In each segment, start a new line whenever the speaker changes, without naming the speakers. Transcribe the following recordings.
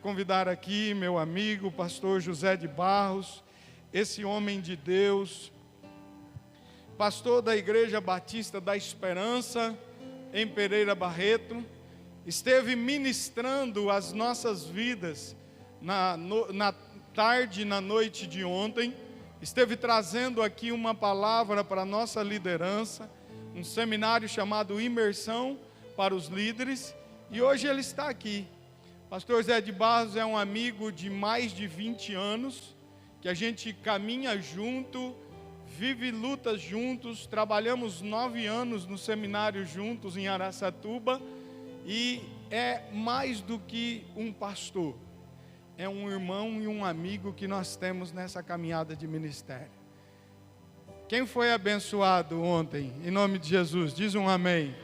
Convidar aqui meu amigo, pastor José de Barros, esse homem de Deus, pastor da Igreja Batista da Esperança, em Pereira Barreto, esteve ministrando as nossas vidas na tarde e na noite de ontem, esteve trazendo aqui uma palavra para a nossa liderança, um seminário chamado Imersão para os Líderes, e hoje ele está aqui. Pastor Zé de Barros é um amigo de mais de 20 anos, que a gente caminha junto, vive lutas juntos, trabalhamos 9 anos no seminário juntos em Araçatuba, e é mais do que um pastor, é um irmão e um amigo que nós temos nessa caminhada de ministério. Quem foi abençoado ontem, em nome de Jesus, diz um amém.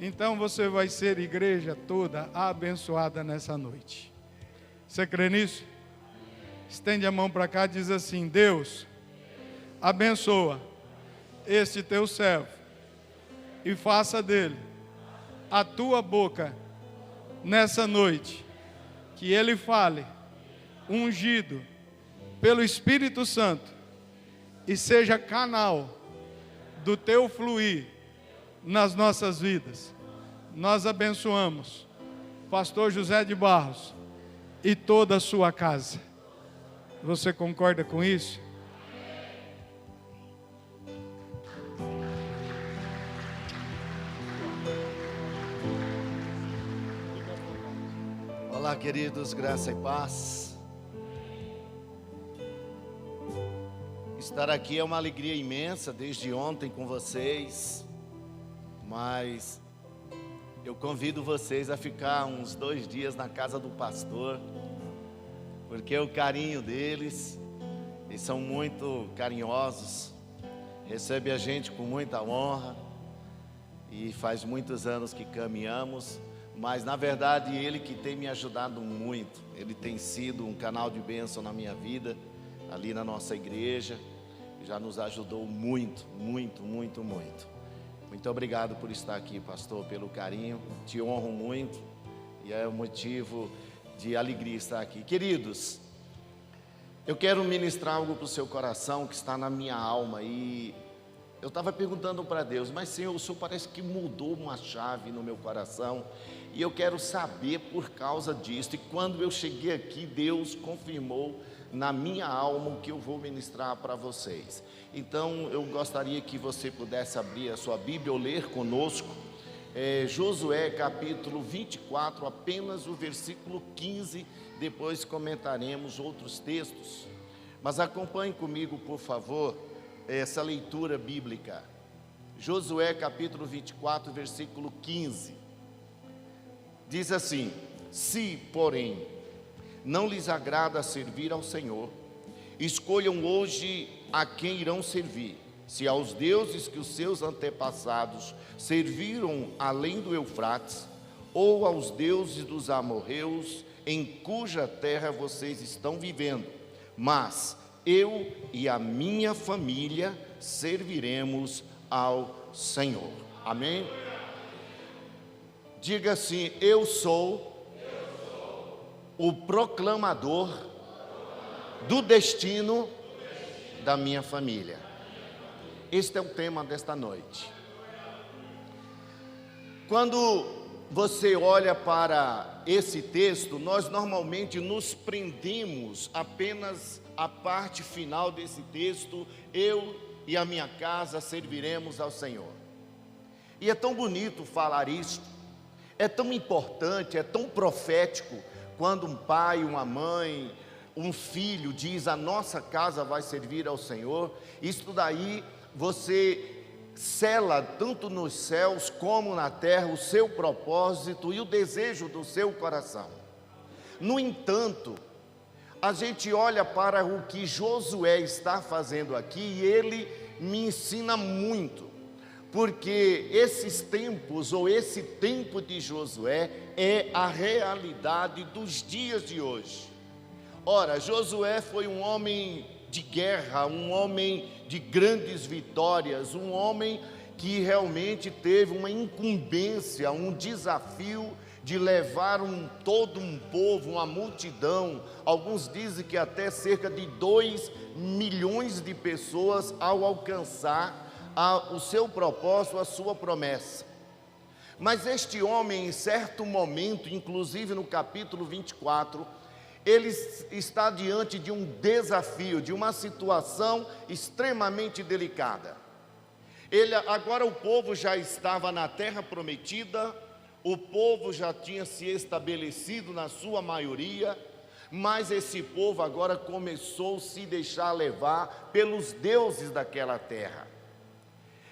Então você vai ser igreja toda abençoada nessa noite. Você crê nisso? Estende a mão para cá e diz assim: Deus, abençoa este teu servo e faça dele a tua boca nessa noite, que ele fale ungido pelo Espírito Santo e seja canal do teu fluir nas nossas vidas. Nós abençoamos pastor José de Barros e toda a sua casa. Você concorda com isso?
Olá, queridos, graça e paz. Estar aqui é uma alegria imensa desde ontem com vocês, mas eu convido vocês a ficar uns 2 dias na casa do pastor, porque o carinho deles, eles são muito carinhosos, recebe a gente com muita honra, e faz muitos anos que caminhamos, mas na verdade ele que tem me ajudado muito, ele tem sido um canal de bênção na minha vida, ali na nossa igreja, já nos ajudou muito, muito, muito, muito. Muito obrigado por estar aqui, pastor, pelo carinho, te honro muito e é um motivo de alegria estar aqui. Queridos, eu quero ministrar algo para o seu coração que está na minha alma, e eu estava perguntando para Deus, mas Senhor, o Senhor parece que mudou uma chave no meu coração e eu quero saber por causa disso. E quando eu cheguei aqui, Deus confirmou na minha alma o que eu vou ministrar para vocês. Então eu gostaria que você pudesse abrir a sua Bíblia ou ler conosco Josué capítulo 24, apenas o versículo 15, depois comentaremos outros textos, mas acompanhe comigo, por favor, essa leitura bíblica. Josué capítulo 24, versículo 15, diz assim: se, porém, não lhes agrada servir ao Senhor, escolham hoje a quem irão servir, se aos deuses que os seus antepassados serviram além do Eufrates, ou aos deuses dos amorreus, em cuja terra vocês estão vivendo, mas eu e a minha família serviremos ao Senhor. Amém? Diga assim: eu sou o proclamador do destino da minha família. Este é o tema desta noite. Quando você olha para esse texto, nós normalmente nos prendemos apenas à parte final desse texto: eu e a minha casa serviremos ao Senhor. E é tão bonito falar isso, é tão importante, é tão profético, quando um pai, uma mãe, um filho diz: a nossa casa vai servir ao Senhor. Isso daí você sela tanto nos céus como na terra o seu propósito e o desejo do seu coração. No entanto, a gente olha para o que Josué está fazendo aqui e ele me ensina muito, porque esses tempos, ou esse tempo de Josué, é a realidade dos dias de hoje. Ora, Josué foi um homem de guerra, um homem de grandes vitórias, um homem que realmente teve uma incumbência, um desafio de levar todo um povo, uma multidão, alguns dizem que até cerca de 2 milhões de pessoas ao alcançar o seu propósito, a sua promessa. Mas este homem, em certo momento, inclusive no capítulo 24, ele está diante de um desafio, de uma situação extremamente delicada. Agora o povo já estava na terra prometida, o povo já tinha se estabelecido na sua maioria, mas esse povo agora começou a se deixar levar pelos deuses daquela terra.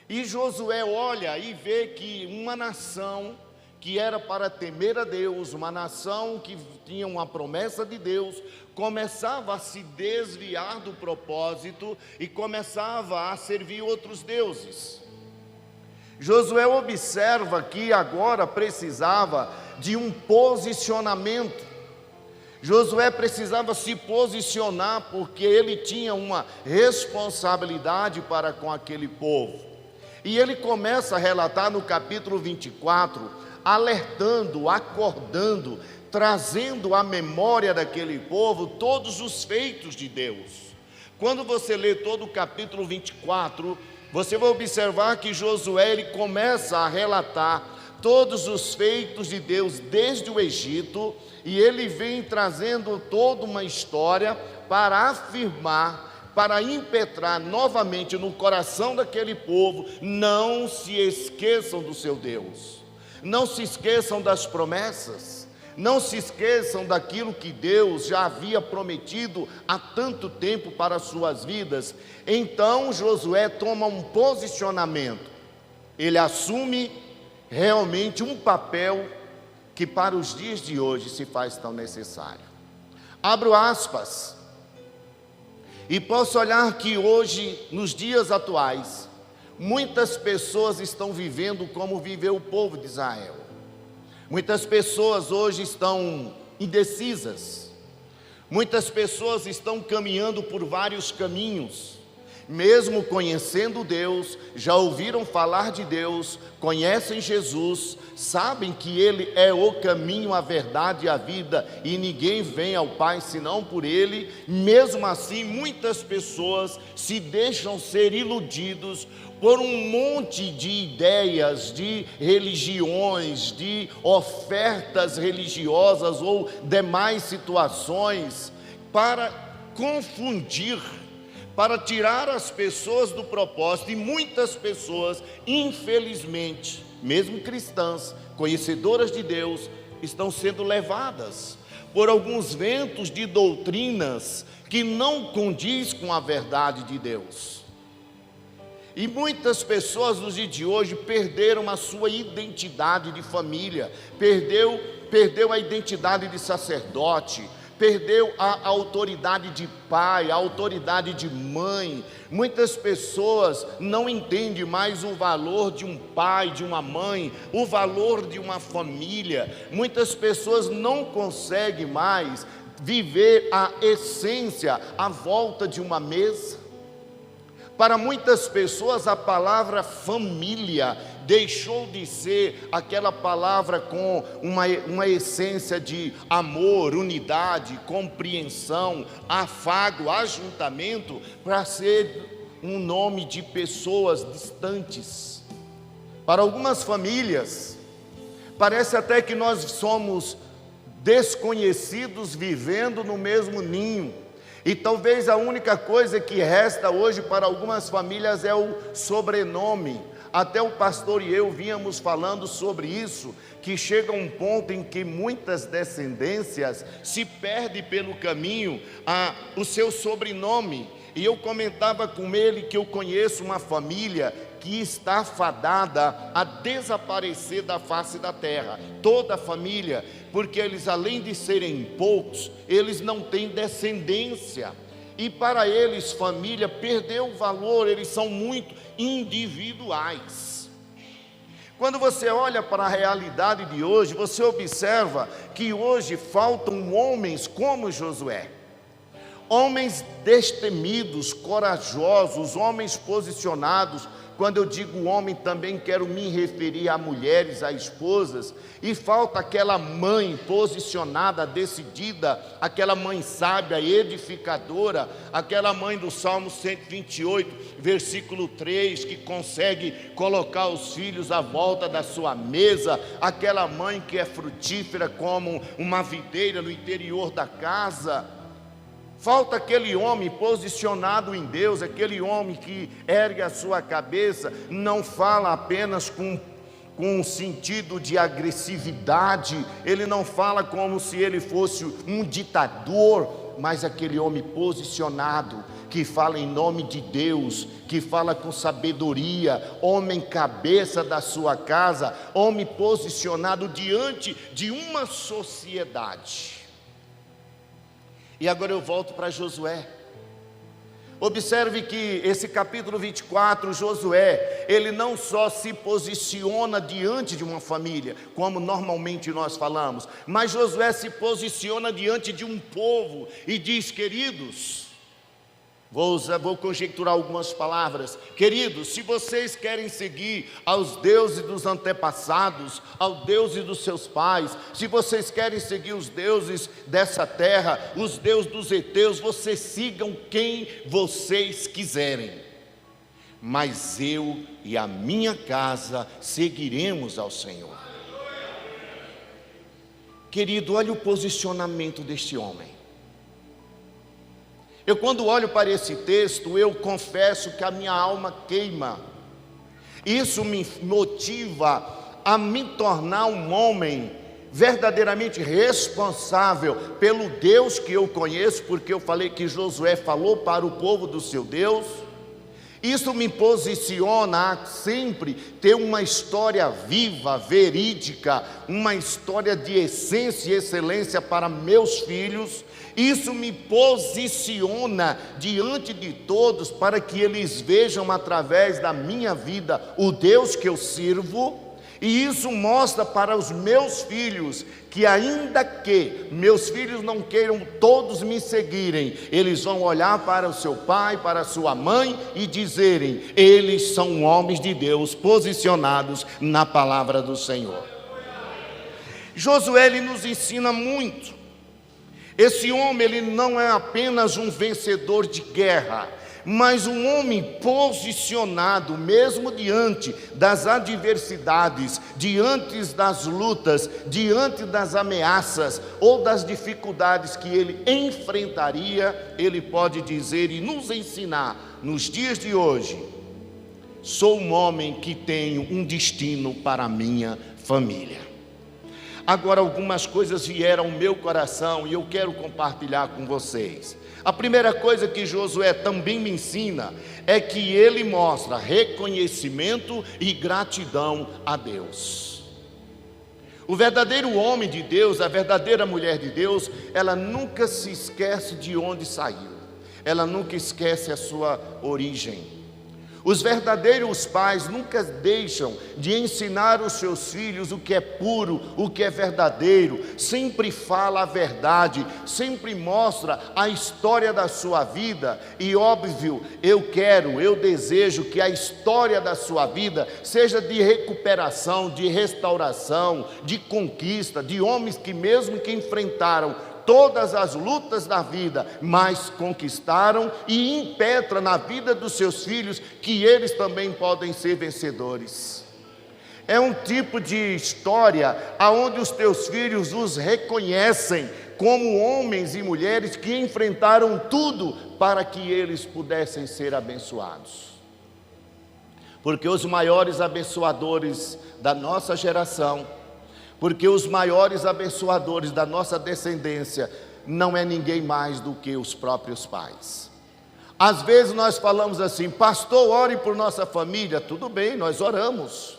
E Josué olha e vê que uma nação que era para temer a Deus, uma nação que tinha uma promessa de Deus, começava a se desviar do propósito e começava a servir outros deuses. Josué observa que agora precisava de um posicionamento. Josué precisava se posicionar porque ele tinha uma responsabilidade para com aquele povo. E ele começa a relatar no capítulo 24, alertando, acordando, trazendo à memória daquele povo todos os feitos de Deus. Quando você lê todo o capítulo 24, você vai observar que Josué ele começa a relatar todos os feitos de Deus desde o Egito, e ele vem trazendo toda uma história para afirmar, para impetrar novamente no coração daquele povo: não se esqueçam do seu Deus, não se esqueçam das promessas, não se esqueçam daquilo que Deus já havia prometido há tanto tempo para as suas vidas. Então Josué toma um posicionamento, ele assume realmente um papel que para os dias de hoje se faz tão necessário. Abro aspas, e posso olhar que hoje, nos dias atuais, muitas pessoas estão vivendo como viveu o povo de Israel. Muitas pessoas hoje estão indecisas, muitas pessoas estão caminhando por vários caminhos, mesmo conhecendo Deus, já ouviram falar de Deus, conhecem Jesus, sabem que Ele é o caminho, a verdade e a vida, e ninguém vem ao Pai senão por Ele. Mesmo assim, muitas pessoas se deixam ser iludidos por um monte de ideias, de religiões, de ofertas religiosas ou demais situações, para confundir, para tirar as pessoas do propósito. E muitas pessoas, infelizmente, mesmo cristãs, conhecedoras de Deus, estão sendo levadas por alguns ventos de doutrinas que não condiz com a verdade de Deus. E muitas pessoas nos dias de hoje perderam a sua identidade de família, perdeu a identidade de sacerdote, perdeu a autoridade de pai, a autoridade de mãe. Muitas pessoas não entendem mais o valor de um pai, de uma mãe, o valor de uma família. Muitas pessoas não conseguem mais viver a essência à volta de uma mesa. Para muitas pessoas a palavra família deixou de ser aquela palavra com uma essência de amor, unidade, compreensão, afago, ajuntamento, para ser um nome de pessoas distantes. Para algumas famílias, parece até que nós somos desconhecidos vivendo no mesmo ninho. E talvez a única coisa que resta hoje para algumas famílias é o sobrenome. Até o pastor e eu vínhamos falando sobre isso, que chega um ponto em que muitas descendências se perdem pelo caminho o seu sobrenome. E eu comentava com ele que eu conheço uma família que está fadada a desaparecer da face da terra, toda a família, porque eles, além de serem poucos, eles não têm descendência, e para eles família perdeu o valor, eles são muito individuais. Quando você olha para a realidade de hoje, você observa que hoje faltam homens como Josué, Homens destemidos, corajosos, homens posicionados. Quando eu digo homem, também quero me referir a mulheres, a esposas. E falta aquela mãe posicionada, decidida, aquela mãe sábia, edificadora, aquela mãe do Salmo 128, versículo 3, que consegue colocar os filhos à volta da sua mesa, aquela mãe que é frutífera como uma videira no interior da casa. Falta aquele homem posicionado em Deus, aquele homem que ergue a sua cabeça, não fala apenas com um sentido de agressividade, ele não fala como se ele fosse um ditador, mas aquele homem posicionado, que fala em nome de Deus, que fala com sabedoria, homem cabeça da sua casa, homem posicionado diante de uma sociedade. E agora eu volto para Josué. Observe que esse capítulo 24, Josué, ele não só se posiciona diante de uma família, como normalmente nós falamos, mas Josué se posiciona diante de um povo e diz: queridos, vou conjecturar algumas palavras. Queridos, se vocês querem seguir aos deuses dos antepassados, aos deuses dos seus pais, se vocês querem seguir os deuses dessa terra, os deuses dos heteus, vocês sigam quem vocês quiserem. Mas eu e a minha casa seguiremos ao Senhor. Querido, olha o posicionamento deste homem. Eu, quando olho para esse texto, eu confesso que a minha alma queima. Isso me motiva a me tornar um homem verdadeiramente responsável pelo Deus que eu conheço, porque eu falei que Josué falou para o povo do seu Deus. Isso me posiciona a sempre ter uma história viva, verídica, uma história de essência e excelência para meus filhos. Isso me posiciona diante de todos para que eles vejam através da minha vida o Deus que eu sirvo. E isso mostra para os meus filhos que, ainda que meus filhos não queiram todos me seguirem, eles vão olhar para o seu pai, para a sua mãe e dizerem: eles são homens de Deus posicionados na palavra do Senhor. Josué, ele nos ensina muito. Esse homem, ele não é apenas um vencedor de guerra, mas um homem posicionado, mesmo diante das adversidades, diante das lutas, diante das ameaças ou das dificuldades que ele enfrentaria, ele pode dizer e nos ensinar nos dias de hoje: sou um homem que tenho um destino para a minha família. Agora, algumas coisas vieram ao meu coração e eu quero compartilhar com vocês. A primeira coisa que Josué também me ensina é que ele mostra reconhecimento e gratidão a Deus. O verdadeiro homem de Deus, a verdadeira mulher de Deus, ela nunca se esquece de onde saiu, ela nunca esquece a sua origem. Os verdadeiros pais nunca deixam de ensinar os seus filhos o que é puro, o que é verdadeiro. Sempre fala a verdade, sempre mostra a história da sua vida. E óbvio, eu desejo que a história da sua vida seja de recuperação, de restauração, de conquista, de homens que, mesmo que enfrentaram todas as lutas da vida, mas conquistaram, e impetra na vida dos seus filhos que eles também podem ser vencedores. É um tipo de história onde os teus filhos os reconhecem como homens e mulheres que enfrentaram tudo para que eles pudessem ser abençoados. Porque os maiores abençoadores da nossa geração, porque os maiores abençoadores da nossa descendência não é ninguém mais do que os próprios pais. Às vezes nós falamos assim: pastor, ore por nossa família. Tudo bem, nós oramos.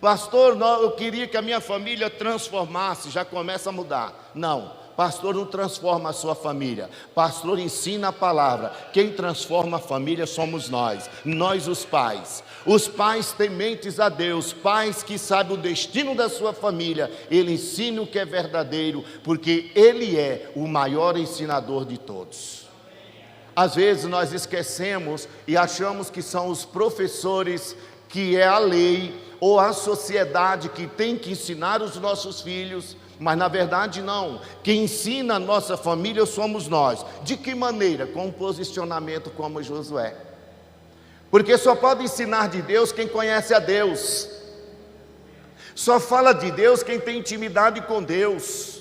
Pastor, eu queria que a minha família transformasse. Já começa a mudar. Não. Pastor não transforma a sua família, pastor ensina a palavra. Quem transforma a família somos nós os pais. Os pais tementes a Deus, pais que sabem o destino da sua família. Ele ensina o que é verdadeiro, porque Ele é o maior ensinador de todos. Às vezes nós esquecemos e achamos que são os professores, que é a lei ou a sociedade que tem que ensinar os nossos filhos, mas na verdade não. Quem ensina a nossa família somos nós. De que maneira? Com um posicionamento como Josué. Porque só pode ensinar de Deus quem conhece a Deus. Só fala de Deus quem tem intimidade com Deus.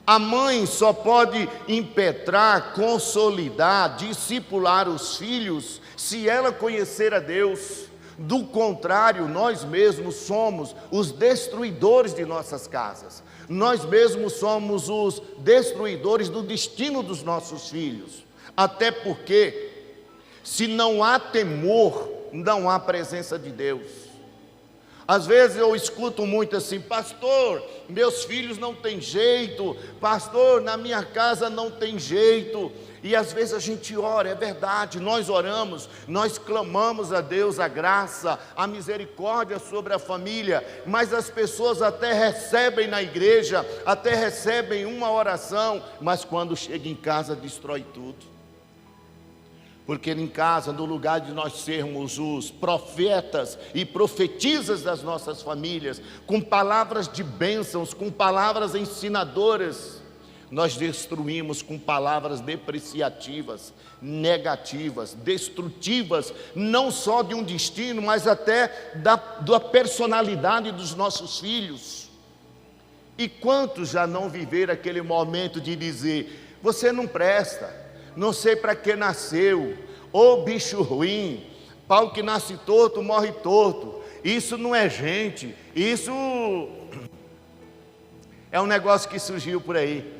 A mãe só pode impetrar, consolidar, discipular os filhos se ela conhecer a Deus. Do contrário, nós mesmos somos os destruidores de nossas casas. Nós mesmos somos os destruidores do destino dos nossos filhos. Até porque, se não há temor, não há presença de Deus. Às vezes eu escuto muito assim: pastor, meus filhos não têm jeito, pastor, na minha casa não tem jeito. E às vezes a gente ora, é verdade, nós oramos, nós clamamos a Deus a graça, a misericórdia sobre a família, mas as pessoas até recebem na igreja, até recebem uma oração, mas quando chega em casa destrói tudo. Porque em casa, no lugar de nós sermos os profetas e profetisas das nossas famílias, com palavras de bênçãos, com palavras ensinadoras, nós destruímos com palavras depreciativas, negativas, destrutivas, não só de um destino, mas até da personalidade dos nossos filhos. E quantos já não viveram aquele momento de dizer: você não presta, não sei para que nasceu, ô bicho ruim, pau que nasce torto, morre torto, isso não é gente, isso é um negócio que surgiu por aí.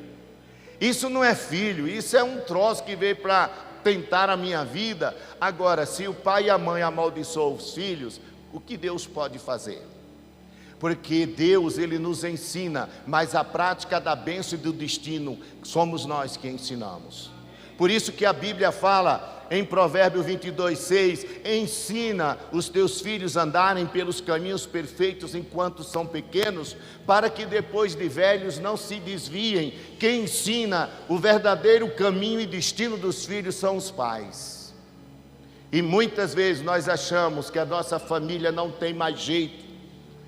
Isso não é filho, isso é um troço que veio para tentar a minha vida. Agora, se o pai e a mãe amaldiçoam os filhos, o que Deus pode fazer? Porque Deus, Ele nos ensina, mas a prática da bênção e do destino, somos nós que ensinamos. Por isso que a Bíblia fala em Provérbios 22:6, ensina os teus filhos a andarem pelos caminhos perfeitos enquanto são pequenos, para que depois de velhos não se desviem. Quem ensina o verdadeiro caminho e destino dos filhos são os pais. E muitas vezes nós achamos que a nossa família não tem mais jeito,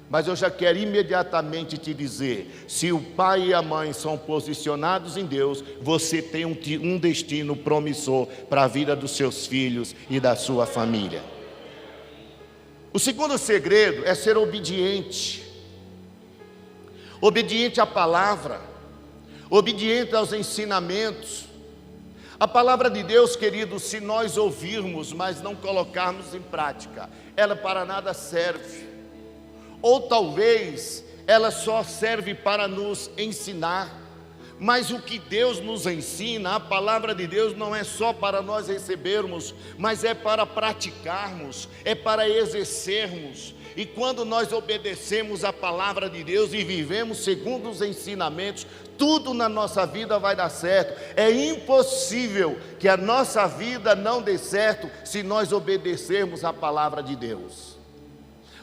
mas eu já quero imediatamente te dizer: se o pai e a mãe são posicionados em Deus, você tem um destino promissor para a vida dos seus filhos e da sua família. O segundo segredo é ser obediente. Obediente à palavra, obediente aos ensinamentos. A palavra de Deus, queridos, se nós ouvirmos, mas não colocarmos em prática, ela para nada serve. Ou talvez ela só serve para nos ensinar, mas o que Deus nos ensina, a palavra de Deus não é só para nós recebermos, mas é para praticarmos, é para exercermos. E quando nós obedecemos a palavra de Deus e vivemos segundo os ensinamentos, tudo na nossa vida vai dar certo. É impossível que a nossa vida não dê certo se nós obedecermos a palavra de Deus.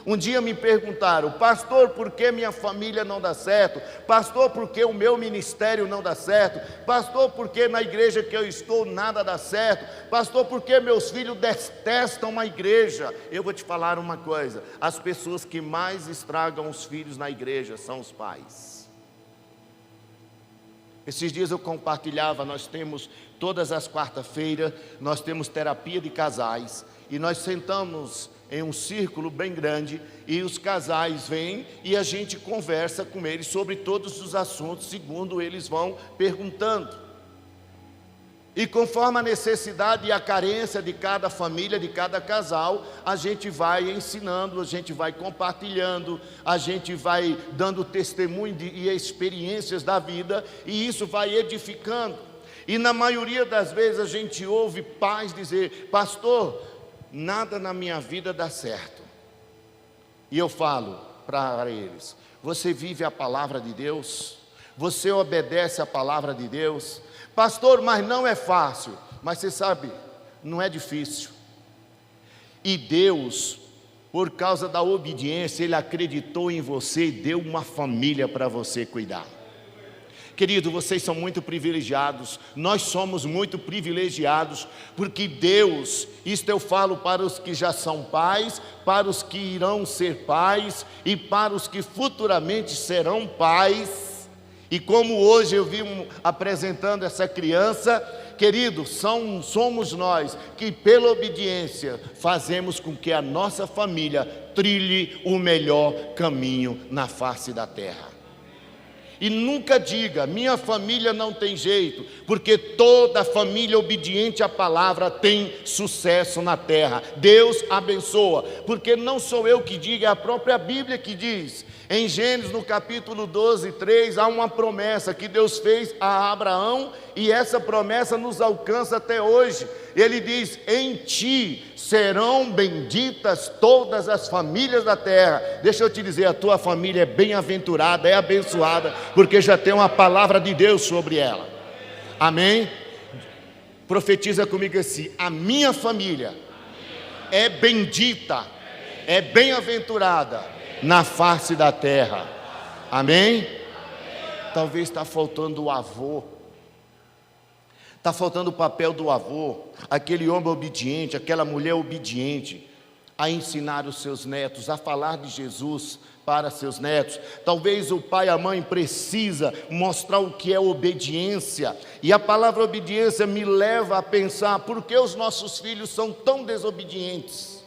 Um dia me perguntaram: pastor, por que minha família não dá certo? Pastor, por que o meu ministério não dá certo? Pastor, por que na igreja que eu estou nada dá certo? Pastor, por que meus filhos detestam a igreja? Eu vou te falar uma coisa: as pessoas que mais estragam os filhos na igreja são os pais. Esses dias eu compartilhava, nós temos todas as quarta-feiras, nós temos terapia de casais, e nós sentamos em um círculo bem grande, e os casais vêm e a gente conversa com eles sobre todos os assuntos, segundo eles vão perguntando. E conforme a necessidade e a carência de cada família, de cada casal, a gente vai ensinando, a gente vai compartilhando, a gente vai dando testemunho e experiências da vida, e isso vai edificando. E na maioria das vezes a gente ouve pais dizer: pastor, nada na minha vida dá certo. E eu falo para eles: você vive a palavra de Deus? Você obedece a palavra de Deus? Pastor, mas não é fácil. Mas você sabe, não é difícil. E Deus, por causa da obediência, Ele acreditou em você e deu uma família para você cuidar. Querido, vocês são muito privilegiados, nós somos muito privilegiados, porque Deus, isto eu falo para os que já são pais, para os que irão ser pais e para os que futuramente serão pais. E como hoje eu vi apresentando essa criança, querido, somos nós que pela obediência fazemos com que a nossa família trilhe o melhor caminho na face da terra. E nunca diga, minha família não tem jeito, porque toda família obediente à palavra tem sucesso na terra. Deus abençoa, porque não sou eu que digo, é a própria Bíblia que diz. Em Gênesis, no capítulo 12, 3, há uma promessa que Deus fez a Abraão, e essa promessa nos alcança até hoje. Ele diz, em ti serão benditas todas as famílias da terra. Deixa eu te dizer, a tua família é bem-aventurada, é abençoada, porque já tem uma palavra de Deus sobre ela. Amém? Profetiza comigo assim, a minha família é bendita, é bem-aventurada na face da terra. Amém? Talvez está faltando o avô, está faltando o papel do avô, aquele homem obediente, aquela mulher obediente, a ensinar os seus netos, a falar de Jesus para seus netos. Talvez o pai e a mãe precisa mostrar o que é obediência, e a palavra obediência me leva a pensar, por que os nossos filhos são tão desobedientes?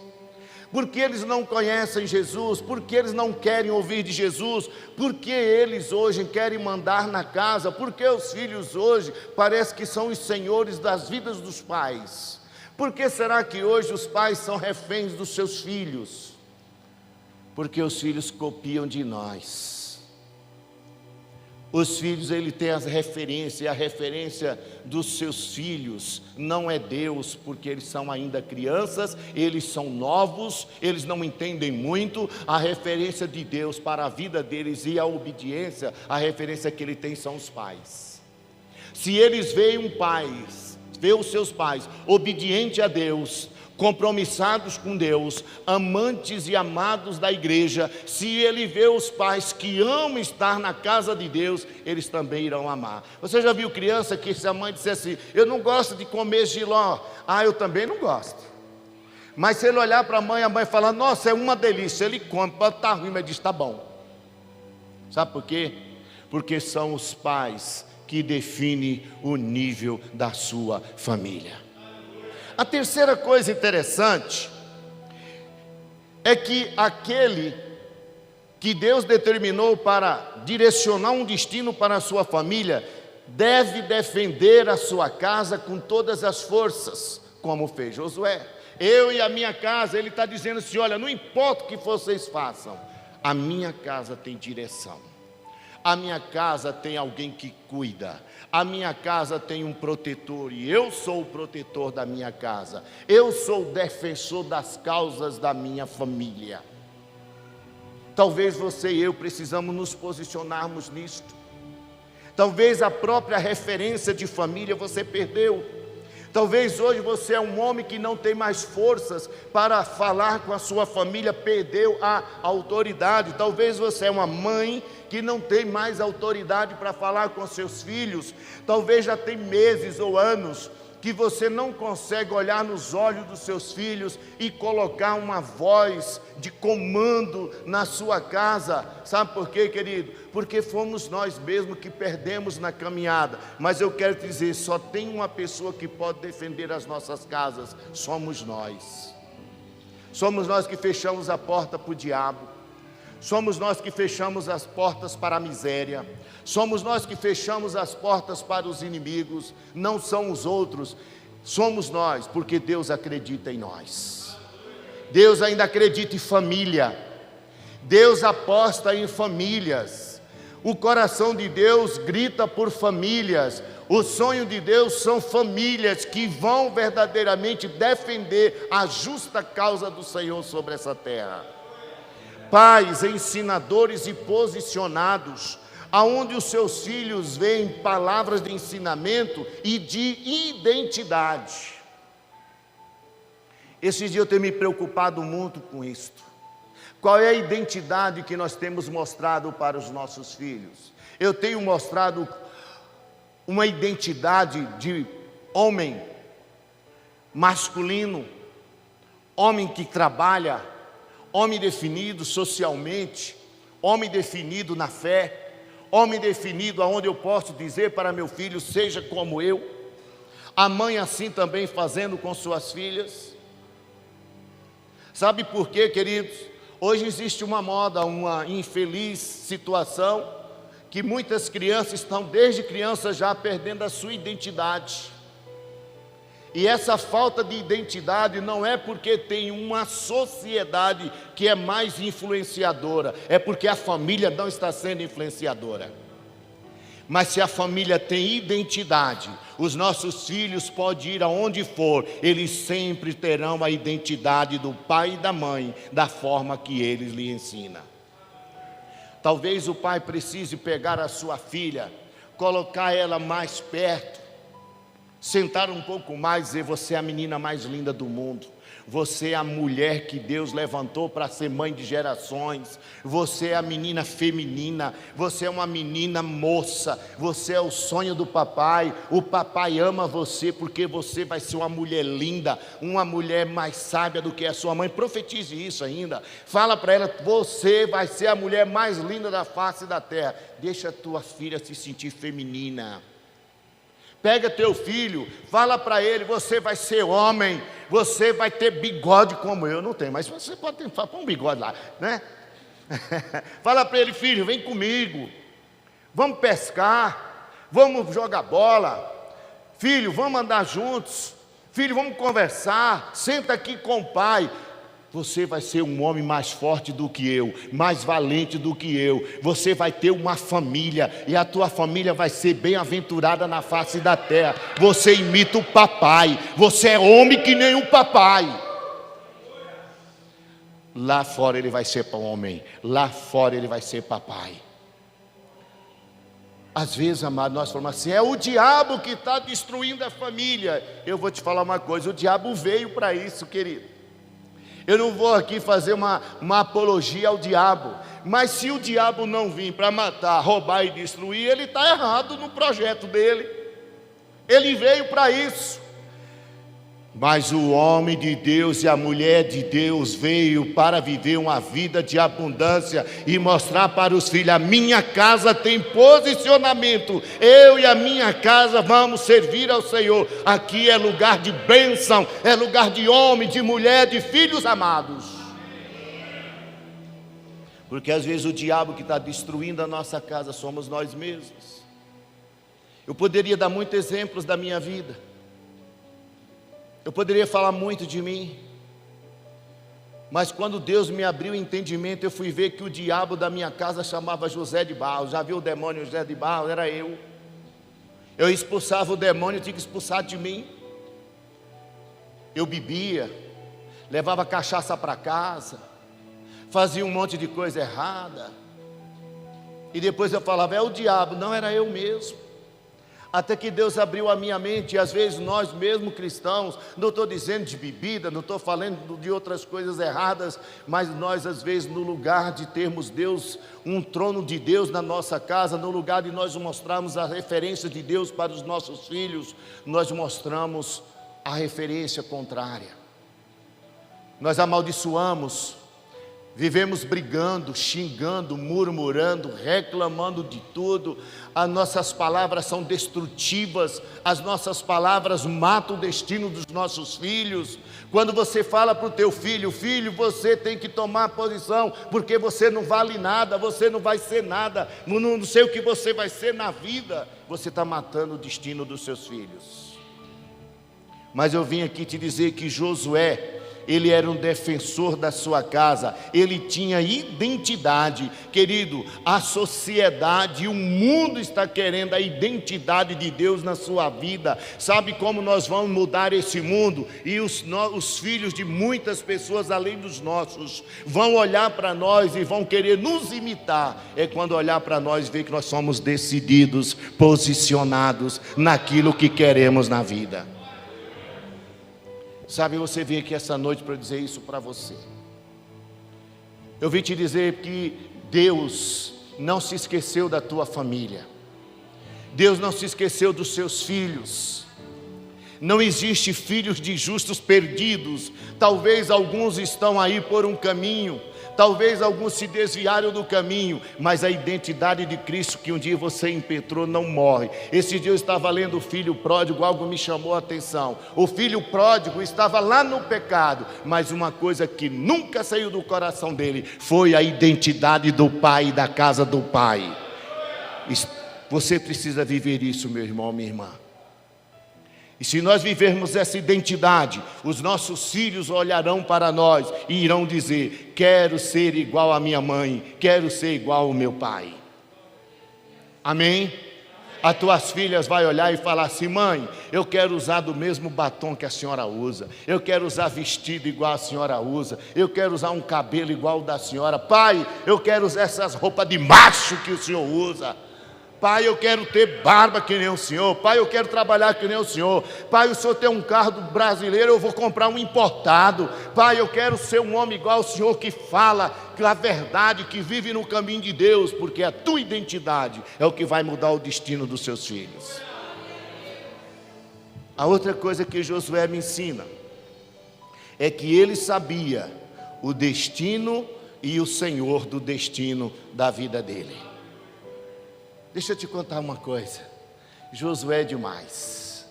Porque eles não conhecem Jesus, porque eles não querem ouvir de Jesus, porque eles hoje querem mandar na casa, porque os filhos hoje parece que são os senhores das vidas dos pais. Por que será que hoje os pais são reféns dos seus filhos? Porque os filhos copiam de nós. Os filhos, ele tem as referências, e a referência dos seus filhos não é Deus, porque eles são ainda crianças, eles são novos, eles não entendem muito. A referência de Deus para a vida deles e a obediência, a referência que ele tem são os pais. Se eles veem vê os seus pais obedientes a Deus, compromissados com Deus, amantes e amados da igreja, se ele vê os pais que amam estar na casa de Deus, eles também irão amar. Você já viu criança que se a mãe dissesse assim, eu não gosto de comer jiló, eu também não gosto. Mas se ele olhar para a mãe falar, nossa, é uma delícia, ele come, pode estar ruim, mas diz, está bom. Sabe por quê? Porque são os pais que definem o nível da sua família. A terceira coisa interessante é que aquele que Deus determinou para direcionar um destino para a sua família, deve defender a sua casa com todas as forças, como fez Josué. Eu e a minha casa, ele está dizendo assim, olha, não importa o que vocês façam, a minha casa tem direção. A minha casa tem alguém que cuida, a minha casa tem um protetor, e eu sou o protetor da minha casa, eu sou o defensor das causas da minha família. Talvez você e eu precisamos nos posicionarmos nisto. Talvez a própria referência de família você perdeu. Talvez hoje você é um homem que não tem mais forças para falar com a sua família, perdeu a autoridade. Talvez você é uma mãe que não tem mais autoridade para falar com seus filhos. Talvez já tem meses ou anos que você não consegue olhar nos olhos dos seus filhos e colocar uma voz de comando na sua casa. Sabe por quê, querido? Porque fomos nós mesmos que perdemos na caminhada. Mas eu quero te dizer, só tem uma pessoa que pode defender as nossas casas, somos nós. Somos nós que fechamos a porta para o diabo. Somos nós que fechamos as portas para a miséria. Somos nós que fechamos as portas para os inimigos. Não são os outros, somos nós, porque Deus acredita em nós. Deus ainda acredita em família. Deus aposta em famílias. O coração de Deus grita por famílias. O sonho de Deus são famílias que vão verdadeiramente defender a justa causa do Senhor sobre essa terra. Pais, ensinadores e posicionados, aonde os seus filhos veem palavras de ensinamento e de identidade. Esses dias eu tenho me preocupado muito com isto. Qual é a identidade que nós temos mostrado para os nossos filhos? Eu tenho mostrado uma identidade de homem masculino, homem que trabalha, homem definido socialmente, homem definido na fé, homem definido aonde eu posso dizer para meu filho, seja como eu. A mãe assim também fazendo com suas filhas. Sabe por quê, queridos? Hoje existe uma moda, uma infeliz situação, que muitas crianças estão desde crianças já perdendo a sua identidade. E essa falta de identidade não é porque tem uma sociedade que é mais influenciadora, é porque a família não está sendo influenciadora. Mas se a família tem identidade, os nossos filhos podem ir aonde for, eles sempre terão a identidade do pai e da mãe, da forma que eles lhe ensinam. Talvez o pai precise pegar a sua filha, colocar ela mais perto, sentar um pouco mais e dizer, você é a menina mais linda do mundo. Você é a mulher que Deus levantou para ser mãe de gerações. Você é a menina feminina. Você é uma menina moça. Você é o sonho do papai. O papai ama você porque você vai ser uma mulher linda, uma mulher mais sábia do que a sua mãe. Profetize isso ainda. Fala para ela, você vai ser a mulher mais linda da face da terra. Deixa a tua filha se sentir feminina. Pega teu filho, fala para ele, você vai ser homem, você vai ter bigode como eu não tenho, mas você pode ter, põe um bigode lá, né? Fala para ele, filho, vem comigo, vamos pescar, vamos jogar bola, filho, vamos andar juntos, filho, vamos conversar, senta aqui com o pai. Você vai ser um homem mais forte do que eu, mais valente do que eu. Você vai ter uma família e a tua família vai ser bem-aventurada na face da terra. Você imita o papai, você é homem que nem o papai. Lá fora ele vai ser homem, lá fora ele vai ser papai. Às vezes, amado, nós falamos assim, é o diabo que está destruindo a família. Eu vou te falar uma coisa, o diabo veio para isso, querido. Eu não vou aqui fazer uma apologia ao diabo, mas se o diabo não vir para matar, roubar e destruir, ele está errado no projeto dele. Ele veio para isso. Mas o homem de Deus e a mulher de Deus veio para viver uma vida de abundância e mostrar para os filhos, a minha casa tem posicionamento, eu e a minha casa vamos servir ao Senhor. Aqui é lugar de bênção, é lugar de homem, de mulher, de filhos amados. Porque às vezes o diabo que está destruindo a nossa casa somos nós mesmos. Eu poderia dar muitos exemplos da minha vida. Eu poderia falar muito de mim, mas quando Deus me abriu o entendimento, eu fui ver que o diabo da minha casa chamava José de Barros. Já viu o demônio José de Barros? Era eu. Eu expulsava o demônio, eu tinha que expulsar de mim. Eu bebia, levava cachaça para casa, fazia um monte de coisa errada, e depois eu falava, é o diabo. Não, era eu mesmo. Até que Deus abriu a minha mente, e às vezes nós mesmos cristãos, não estou dizendo de bebida, não estou falando de outras coisas erradas, mas nós às vezes no lugar de termos Deus, um trono de Deus na nossa casa, no lugar de nós mostrarmos a referência de Deus para os nossos filhos, nós mostramos a referência contrária. Nós amaldiçoamos, vivemos brigando, xingando, murmurando, reclamando de tudo. As nossas palavras são destrutivas, as nossas palavras matam o destino dos nossos filhos. Quando você fala para o teu filho, filho, você tem que tomar posição, porque você não vale nada, você não vai ser nada, não sei o que você vai ser na vida, você está matando o destino dos seus filhos. Mas eu vim aqui te dizer que Josué, ele era um defensor da sua casa, ele tinha identidade. Querido, a sociedade, o mundo está querendo a identidade de Deus na sua vida. Sabe como nós vamos mudar esse mundo? E os filhos de muitas pessoas, além dos nossos, vão olhar para nós e vão querer nos imitar. É quando olhar para nós e ver que nós somos decididos, posicionados naquilo que queremos na vida. Sabe, você veio aqui essa noite para dizer isso para você. Eu vim te dizer que Deus não se esqueceu da tua família, Deus não se esqueceu dos seus filhos. Não existe filhos de justos perdidos. Talvez alguns estão aí por um caminho, talvez alguns se desviaram do caminho, mas a identidade de Cristo que um dia você impetrou não morre. Esse dia eu estava lendo o filho pródigo, algo me chamou a atenção. O filho pródigo estava lá no pecado, mas uma coisa que nunca saiu do coração dele foi a identidade do pai e da casa do pai. Você precisa viver isso, meu irmão, minha irmã. E se nós vivermos essa identidade, os nossos filhos olharão para nós e irão dizer: quero ser igual à minha mãe, quero ser igual ao meu pai. Amém? As tuas filhas vão olhar e falar assim: mãe, eu quero usar do mesmo batom que a senhora usa, eu quero usar vestido igual a senhora usa, eu quero usar um cabelo igual ao da senhora. Pai, eu quero usar essas roupas de macho que o senhor usa. Pai, eu quero ter barba que nem o senhor. Pai, eu quero trabalhar que nem o senhor. Pai, o senhor tem um carro brasileiro, eu vou comprar um importado. Pai, eu quero ser um homem igual ao senhor, que fala a verdade, que vive no caminho de Deus, porque a tua identidade é o que vai mudar o destino dos seus filhos. A outra coisa que Josué me ensina é que ele sabia o destino e o Senhor do destino da vida dele. Deixa eu te contar uma coisa, Josué é demais,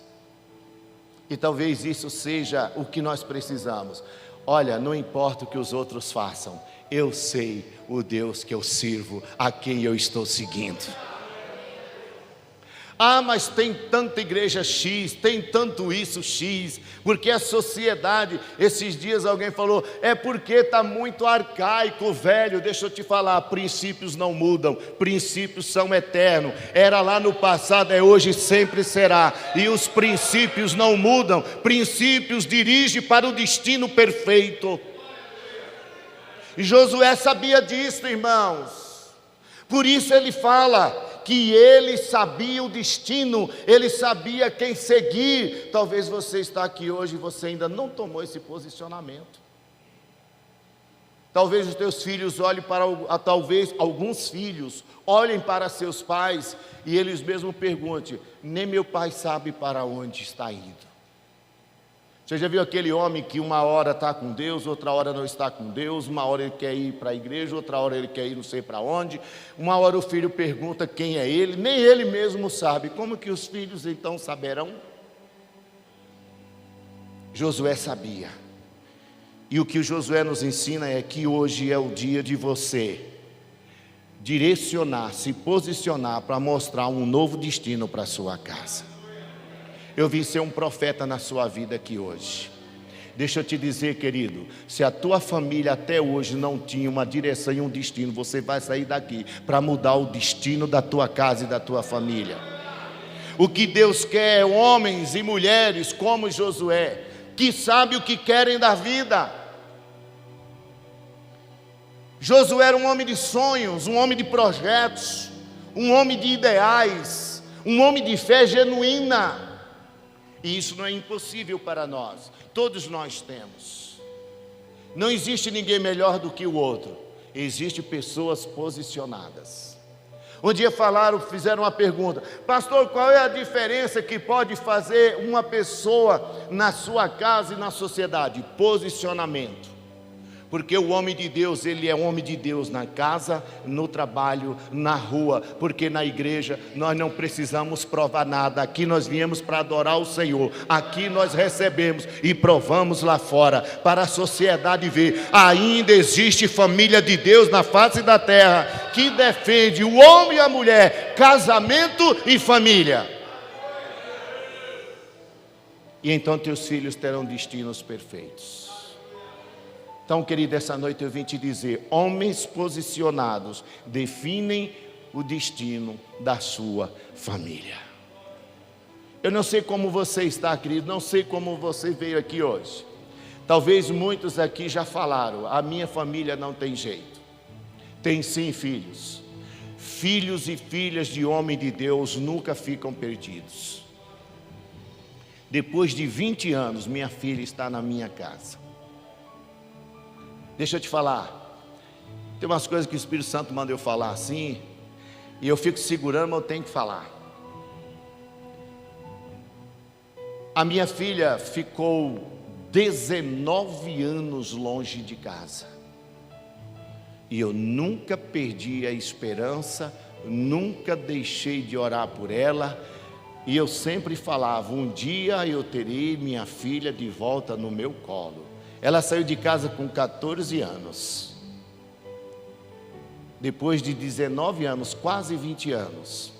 e talvez isso seja o que nós precisamos. Olha, não importa o que os outros façam, eu sei o Deus que eu sirvo, a quem eu estou seguindo. Ah, mas tem tanta igreja X, tem tanto isso X, porque a sociedade, esses dias alguém falou, é porque está muito arcaico, velho. Deixa eu te falar, princípios não mudam, princípios são eternos. Era lá no passado, é hoje e sempre será. E os princípios não mudam, princípios dirigem para o destino perfeito. E Josué sabia disso, irmãos. Por isso ele fala que ele sabia o destino, ele sabia quem seguir. Talvez você está aqui hoje e você ainda não tomou esse posicionamento. Talvez os teus filhos olhem para, talvez alguns filhos olhem para seus pais e eles mesmos perguntem: nem meu pai sabe para onde está indo. Você já viu aquele homem que uma hora está com Deus, outra hora não está com Deus, uma hora ele quer ir para a igreja, outra hora ele quer ir não sei para onde, uma hora o filho pergunta quem é ele, nem ele mesmo sabe. Como que os filhos então saberão? Josué sabia. E o que o Josué nos ensina é que hoje é o dia de você direcionar, se posicionar para mostrar um novo destino para a sua casa. Eu vim ser um profeta na sua vida aqui hoje. Deixa eu te dizer, querido, se a tua família até hoje não tinha uma direção e um destino, você vai sair daqui para mudar o destino da tua casa e da tua família. O que Deus quer é homens e mulheres como Josué, que sabem o que querem da vida. Josué era um homem de sonhos, um homem de projetos, um homem de ideais, um homem de fé genuína. E isso não é impossível para nós, todos nós temos. Não existe ninguém melhor do que o outro, existem pessoas posicionadas. Um dia fizeram uma pergunta: pastor, qual é a diferença que pode fazer uma pessoa na sua casa e na sociedade? Posicionamento. Porque o homem de Deus, ele é homem de Deus na casa, no trabalho, na rua. Porque na igreja nós não precisamos provar nada. Aqui nós viemos para adorar o Senhor. Aqui nós recebemos e provamos lá fora, para a sociedade ver. Ainda existe família de Deus na face da terra, que defende o homem e a mulher, casamento e família. E então teus filhos terão destinos perfeitos. Então, querido, essa noite eu vim te dizer: homens posicionados definem o destino da sua família. Eu não sei como você está, querido, não sei como você veio aqui hoje. Talvez muitos aqui já falaram: a minha família não tem jeito. Tem sim, filhos. Filhos e filhas de homem de Deus nunca ficam perdidos. Depois de 20 anos, minha filha está na minha casa. Deixa eu te falar, tem umas coisas que o Espírito Santo manda eu falar assim, e eu fico segurando, mas eu tenho que falar. A minha filha ficou 19 anos longe de casa. E eu nunca perdi a esperança, nunca deixei de orar por ela. E eu sempre falava, um dia eu terei minha filha de volta no meu colo. Ela saiu de casa com 14 anos. Depois de 19 anos, quase 20 anos,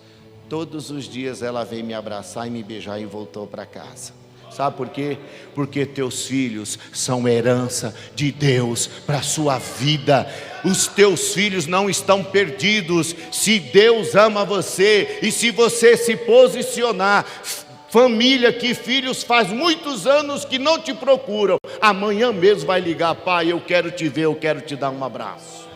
todos os dias ela veio me abraçar e me beijar e voltou para casa. Sabe por quê? Porque teus filhos são herança de Deus para a sua vida. Os teus filhos não estão perdidos. Se Deus ama você e se você se posicionar, família que filhos faz muitos anos que não te procuram, amanhã mesmo vai ligar, pai, eu quero te ver, eu quero te dar um abraço.